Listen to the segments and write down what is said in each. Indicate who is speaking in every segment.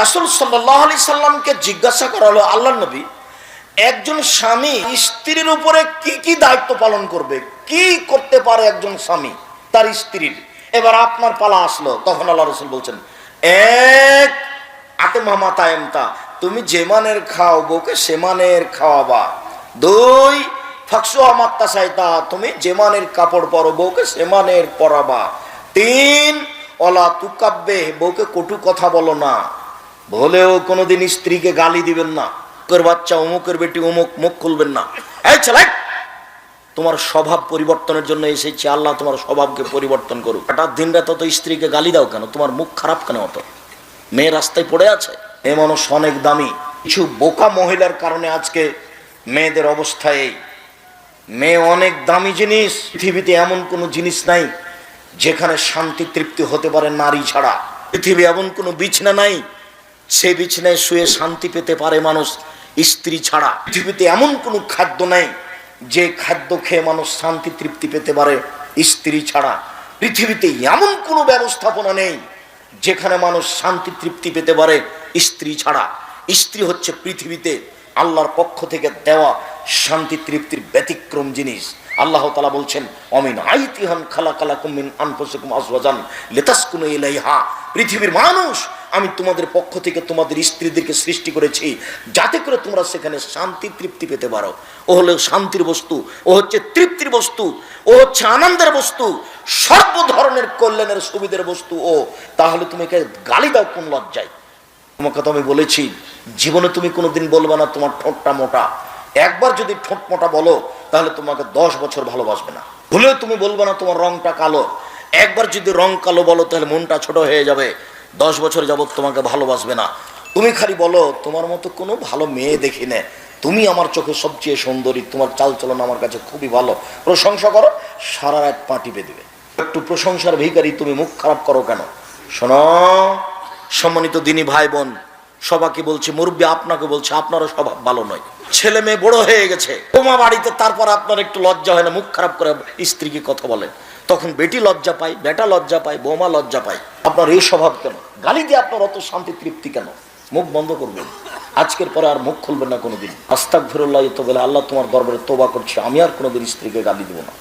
Speaker 1: রাসূল সাল্লাল্লাহু আলাইহি সাল্লামকে জিজ্ঞাসা করা হলো, আল্লাহর নবী, একজন স্বামী স্ত্রীর উপরে কি কি দায়িত্ব পালন করবে, কি করতে পারে একজন স্বামী তার স্ত্রীর? এবার আপনার পালা আসলো। তখন আল্লাহ রাসূল বলছেন, এক, আতেমা মাতায়েমতা, তুমি যে মানের খাও বউকে সে মানের খাওয়াবা। দুই, ফাকসুহা মাত্তাসাইতা, তুমি যে মানের কাপড় পরো বউকে সে মানের পরাবা। তিন, ওয়ালা তুকাব্বে, বউকে কটু কথা বলো না, বলেও কোনোদিন স্ত্রীকে গালি দিবেন না। অমুকের বাচ্চা, অমুকের বেটি, অমুক, মুখ খুলবেন না। এই ছেলে, তোমার স্বভাব পরিবর্তনের জন্য এসেছি, আল্লাহ তোমার স্বভাবকে পরিবর্তন করুক। হঠাৎ দিন রাত তো স্ত্রীকে গালি দাও কেন? তোমার মুখ খারাপ কেন অত? মেয়ে রাস্তায় পড়ে আছে, এ মানুষ অনেক দামি। কিছু বোকা মহিলার কারণে আজকে মেয়েদের অবস্থা এই। মেয়ে অনেক দামি জিনিস। পৃথিবীতে এমন কোনো জিনিস নাই যেখানে শান্তি তৃপ্তি হতে পারে নারী ছাড়া। পৃথিবী এমন কোনো বিছানা নাই সেই বিছানায় শুয়ে শান্তি পেতে পারে মানুষ স্ত্রী ছাড়া। পৃথিবীতে এমন কোনো খাদ্য নাই যে খাদ্য খেয়ে মানুষ শান্তি তৃপ্তি পেতে পারে স্ত্রী ছাড়া। পৃথিবীতে এমন কোনো ব্যবস্থাপনা নেই যেখানে মানুষ শান্তি তৃপ্তি পেতে পারে স্ত্রী ছাড়া। স্ত্রী হচ্ছে পৃথিবীতে আল্লাহর পক্ষ থেকে দেওয়া শান্তি তৃপ্তির ব্যতিক্রম জিনিস। আল্লাহ তাআলা বলছেন, অমিন আইতিহান খালাকালাকুম মিন আনফুসিকুম আজওয়াজান লিতাসকুনু ইলাইহা, পৃথিবীর মানুষ, আমি তোমাদের পক্ষ থেকে তোমাদের স্ত্রীদেরকে সৃষ্টি করেছি যাতে করে তোমরা সেখানে শান্তি তৃপ্তি পেতে পারো। ও হলো শান্তির বস্তু, ও হচ্ছে তৃপ্তির বস্তু, ও হচ্ছে আনন্দের বস্তু, সর্ব ধরনের কল্যাণের সুবিধার বস্তু ও। তাহলে তুমি গালি দাও কোন লজ্জায়? তোমাকে তো আমি বলেছি, জীবনে তুমি কোনোদিন বলবে না তোমার ঠোঁটটা মোটা। একবার যদি ঠোঁট মোটা বলো তাহলে তোমাকে 10 বছর ভালোবাসবে না। ভুলেও তুমি বলবে না তোমার রংটা কালো। একবার যদি রং কালো বলো তাহলে মনটা ছোট হয়ে যাবে, 10 বছর যাবত তোমাকে ভালোবাসবে না। তুমি খালি বলো তোমার মতো কোনো ভালো মেয়ে দেখি না, তুমি আমার চোখে সবচেয়ে সুন্দরী, তোমার চালচলন আমার কাছে খুবই ভালো, প্রশংসা করো, সারা রাত পা টিপে দেবে। একটু প্রশংসার ভিখারি, তুমি মুখ খারাপ করো কেন? শোনো সম্মানিত দিনী ভাই বোন, সবাইকে বলছি, মুরব্বী আপনাকে বলছি, আপনারও স্বভাব ভালো নয়। ছেলে মেয়ে বড় হয়ে গেছে, তোমার বাড়িতে, তারপর আপনার একটু লজ্জা হয় না মুখ খারাপ করে স্ত্রীকে কথা বলেন? তখন বেটি লজ্জা পায়, বেটা লজ্জা পায়, বৌমা লজ্জা পায়। আপনার এই স্বভাব কেন? গালি দিয়ে আপনার অত শান্তি তৃপ্তি কেন? মুখ বন্ধ করবেন, আজকের পরে আর মুখ খুলবেন না কোনোদিন। আস্তাগফিরুল্লাহ তো বলে, আল্লাহ তোমার দরবারে তওবা করছি, আমি আর কোনোদিন স্ত্রীকে গালি দিব না,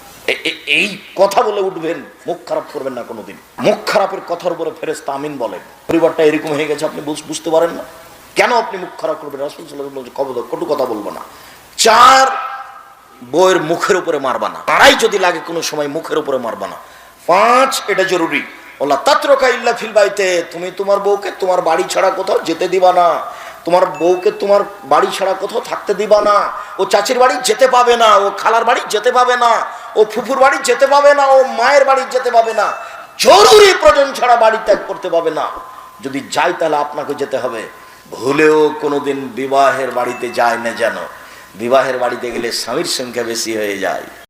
Speaker 1: এই কথা বলে উঠবেন, মুখ খারাপ করবেন না কোনোদিন। মুখ খারাপের কথার উপরে ফেরেশতা আমিন বলেন। পরিবারটা এরকম হয়ে গেছে, আপনি বুঝতে পারেন না কেন আপনি মুখ খারাপ করবেন? রাসূল সাল্লাল্লাহু আলাইহি ওয়াসাল্লাম বলেছেন, কটু কথা বলবো না। 4, বউয়ের মুখের উপরে মারবা না, তারাই যদি লাগে কোনো সময় মুখের উপরে মারবা না। 5, এটা জরুরি, ওয়ালা তাতরুকা ইল্লা ফিল বাইতে, তুমি তোমার বউকে তোমার বাড়ি ছাড়া কোথাও যেতে দিবা না। তোমার বউকে তোমার বাড়ি ছাড়া কোথাও থাকতে দিবা না। ও চাচির বাড়ি যেতে পাবে না, ও খালার বাড়ি যেতে পাবে না, ও ফুফুর বাড়ি যেতে পাবে না, ও মায়ের বাড়ি যেতে পাবে না, জরুরি প্রয়োজন ছাড়া বাড়ি ত্যাগ করতে পাবে না। যদি যাই তাহলে আপনাকে যেতে হবে। ভুলেও কোনোদিন বিবাহের বাড়িতে যায় না, যেন বিবাহের বাড়িতে গেলে স্বামীর সংখ্যা বেশি হয়ে যায়।